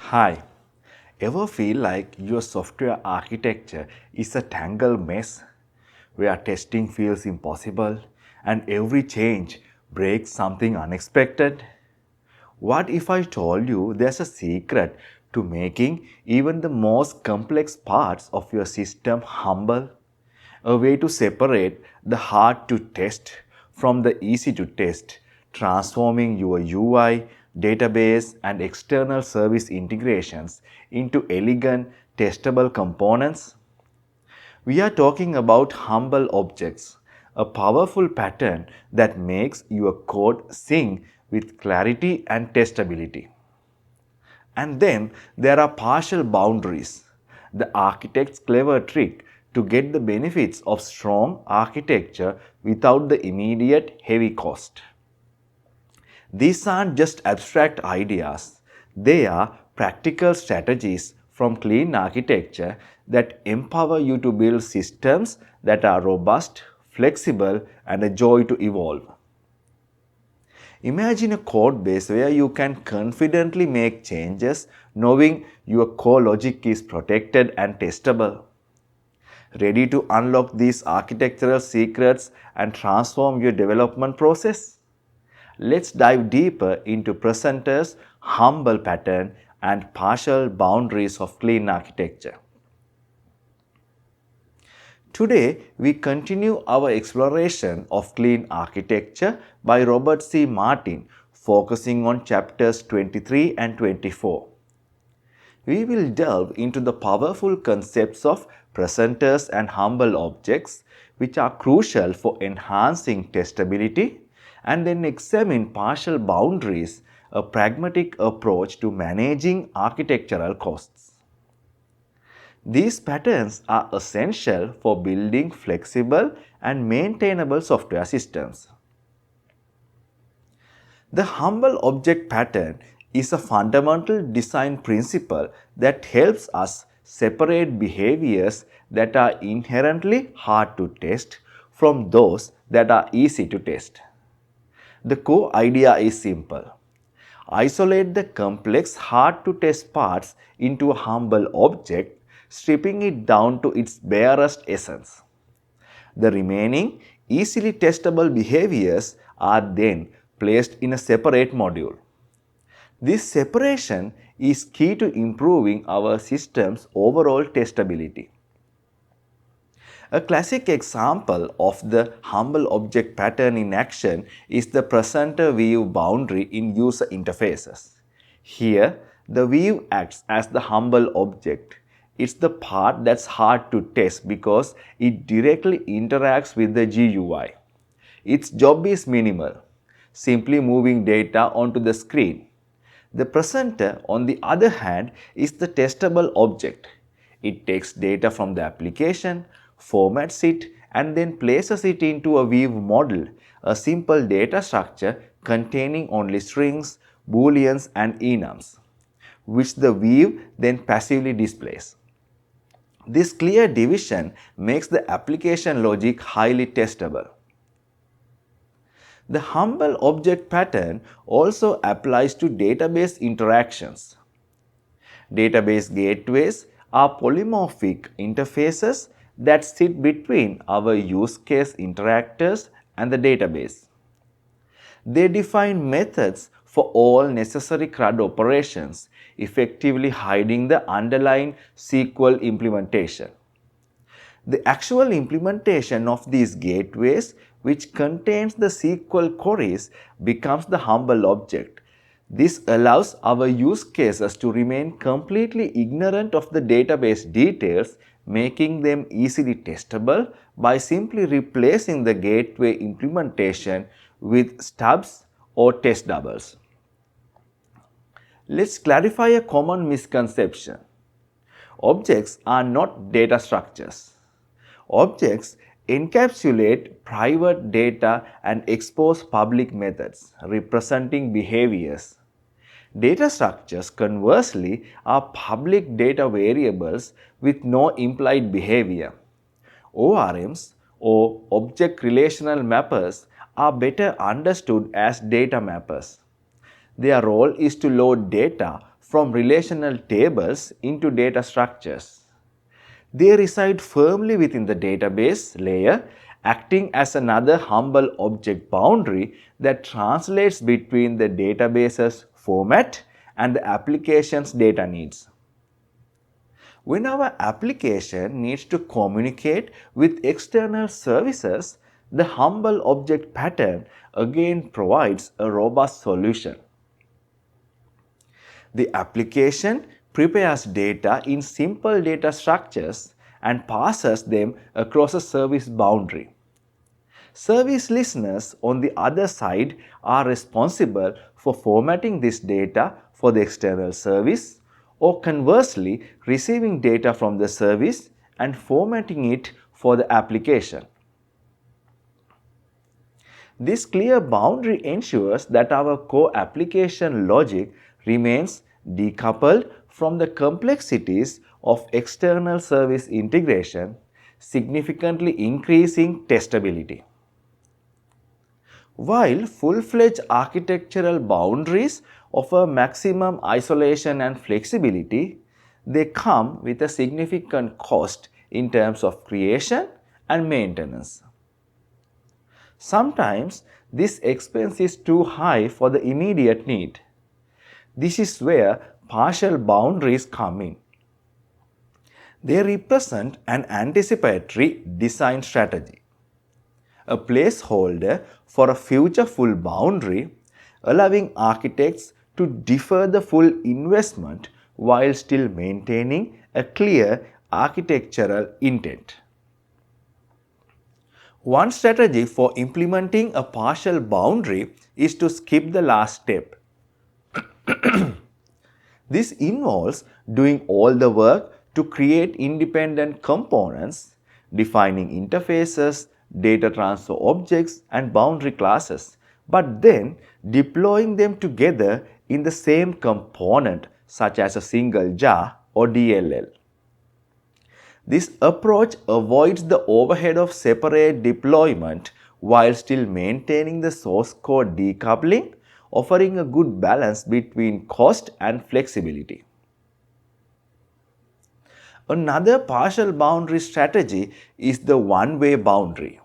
Hi, ever feel like your software architecture is a tangled mess where testing feels impossible and every change breaks something unexpected? What if I told you there's a secret to making even the most complex parts of your system humble? A way to separate the hard to test from the easy to test, transforming your UI, database, and external service integrations into elegant, testable components. We are talking about humble objects, a powerful pattern that makes your code sing with clarity and testability. And then there are partial boundaries, the architect's clever trick to get the benefits of strong architecture without the immediate heavy cost. These aren't just abstract ideas, they are practical strategies from clean architecture that empower you to build systems that are robust, flexible, and a joy to evolve. Imagine a code base where you can confidently make changes knowing your core logic is protected and testable. Ready to unlock these architectural secrets and transform your development process? Let's dive deeper into Presenter's humble pattern and partial boundaries of clean architecture. Today, we continue our exploration of clean architecture by Robert C. Martin, focusing on chapters 23 and 24. We will delve into the powerful concepts of presenters and humble objects, which are crucial for enhancing testability, and then examine partial boundaries, a pragmatic approach to managing architectural costs. These patterns are essential for building flexible and maintainable software systems. The humble object pattern is a fundamental design principle that helps us separate behaviors that are inherently hard to test from those that are easy to test. The core idea is simple. Isolate the complex, hard to test parts into a humble object, stripping it down to its barest essence. The remaining, easily testable behaviors are then placed in a separate module. This separation is key to improving our system's overall testability. A classic example of the humble object pattern in action is the presenter view boundary in user interfaces. Here, the view acts as the humble object. It's the part that's hard to test because it directly interacts with the GUI. Its job is minimal, simply moving data onto the screen. The presenter, on the other hand, is the testable object. It takes data from the application, formats it, and then places it into a view model, a simple data structure containing only strings, booleans, and enums, which the view then passively displays. This clear division makes the application logic highly testable. The humble object pattern also applies to database interactions. Database gateways are polymorphic interfaces that sit between our use case interactors and the database. They define methods for all necessary CRUD operations, effectively hiding the underlying SQL implementation. The actual implementation of these gateways, which contains the SQL queries, becomes the humble object. This allows our use cases to remain completely ignorant of the database details, making them easily testable by simply replacing the gateway implementation with stubs or test doubles. Let's clarify a common misconception. Objects are not data structures. Objects encapsulate private data and expose public methods, representing behaviors. Data structures, conversely, are public data variables with no implied behavior. ORMs, or object relational mappers, are better understood as data mappers. Their role is to load data from relational tables into data structures. They reside firmly within the database layer, acting as another humble object boundary that translates between the database's format and the application's data needs. When our application needs to communicate with external services, the humble object pattern again provides a robust solution. The application prepares data in simple data structures and passes them across a service boundary. Service listeners on the other side are responsible for formatting this data for the external service, or conversely receiving data from the service and formatting it for the application. This clear boundary ensures that our core application logic remains decoupled from the complexities of external service integration, significantly increasing testability. While full-fledged architectural boundaries offer maximum isolation and flexibility, they come with a significant cost in terms of creation and maintenance. Sometimes this expense is too high for the immediate need. This is where partial boundaries come in. They represent an anticipatory design strategy, a placeholder for a future full boundary, allowing architects to defer the full investment while still maintaining a clear architectural intent. One strategy for implementing a partial boundary is to skip the last step. This involves doing all the work to create independent components, defining interfaces, data transfer objects, and boundary classes, but then deploying them together in the same component, such as a single jar or DLL. This approach avoids the overhead of separate deployment while still maintaining the source code decoupling, offering a good balance between cost and flexibility. Another partial boundary strategy is the one-way boundary.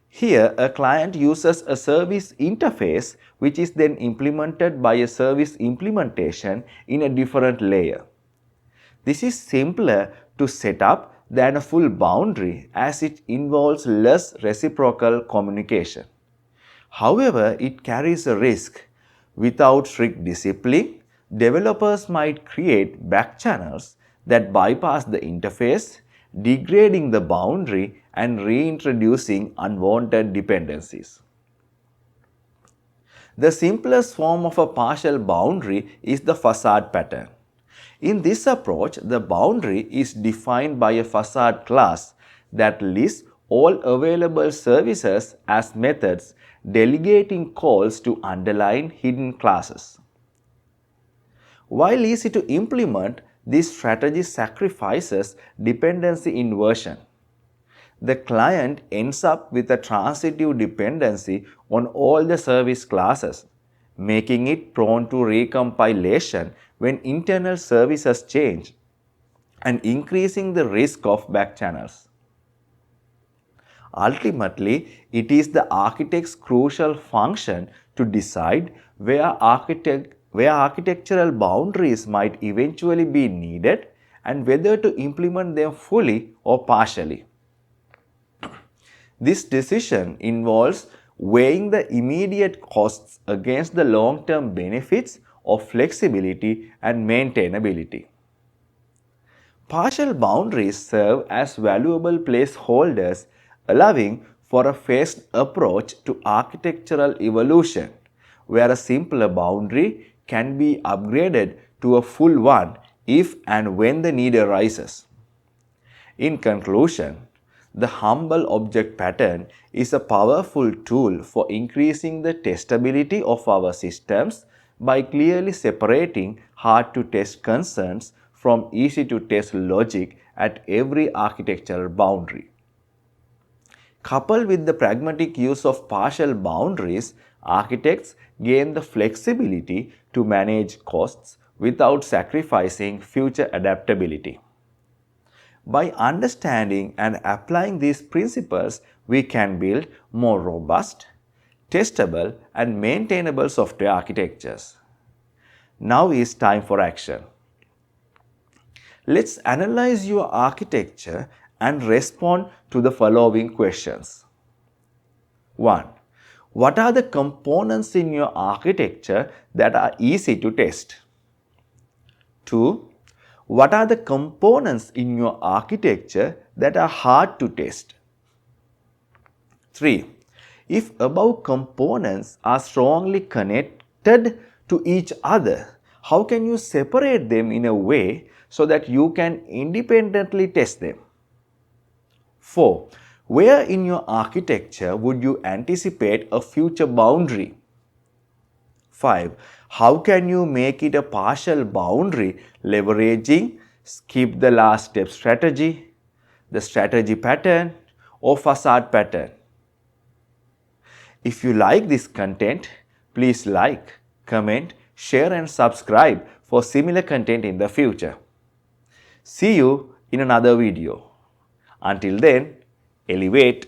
Here, a client uses a service interface which is then implemented by a service implementation in a different layer. This is simpler to set up than a full boundary as it involves less reciprocal communication. However, it carries a risk. Without strict discipline, developers might create backchannels that bypass the interface, degrading the boundary and reintroducing unwanted dependencies. The simplest form of a partial boundary is the facade pattern. In this approach, the boundary is defined by a facade class that lists all available services as methods, delegating calls to underlying hidden classes. While easy to implement, this strategy sacrifices dependency inversion. The client ends up with a transitive dependency on all the service classes, making it prone to recompilation when internal services change and increasing the risk of backchannels. Ultimately, it is the architect's crucial function to decide where architectural boundaries might eventually be needed and whether to implement them fully or partially. This decision involves weighing the immediate costs against the long-term benefits of flexibility and maintainability. Partial boundaries serve as valuable placeholders, allowing for a phased approach to architectural evolution, where a simpler boundary can be upgraded to a full one if and when the need arises. In conclusion, the humble object pattern is a powerful tool for increasing the testability of our systems by clearly separating hard-to-test concerns from easy-to-test logic at every architectural boundary. Coupled with the pragmatic use of partial boundaries, architects gain the flexibility to manage costs without sacrificing future adaptability. By understanding and applying these principles, we can build more robust, testable, and maintainable software architectures. Now is time for action. Let's analyze your architecture and respond to the following questions. 1. What are the components in your architecture that are easy to test? 2. What are the components in your architecture that are hard to test? 3. If above components are strongly connected to each other, how can you separate them in a way so that you can independently test them? 4. Where in your architecture would you anticipate a future boundary? 5. How can you make it a partial boundary leveraging skip the last step strategy, the strategy pattern, or facade pattern? If you like this content, please like, comment, share and subscribe for similar content in the future. See you in another video. Until then, elevate.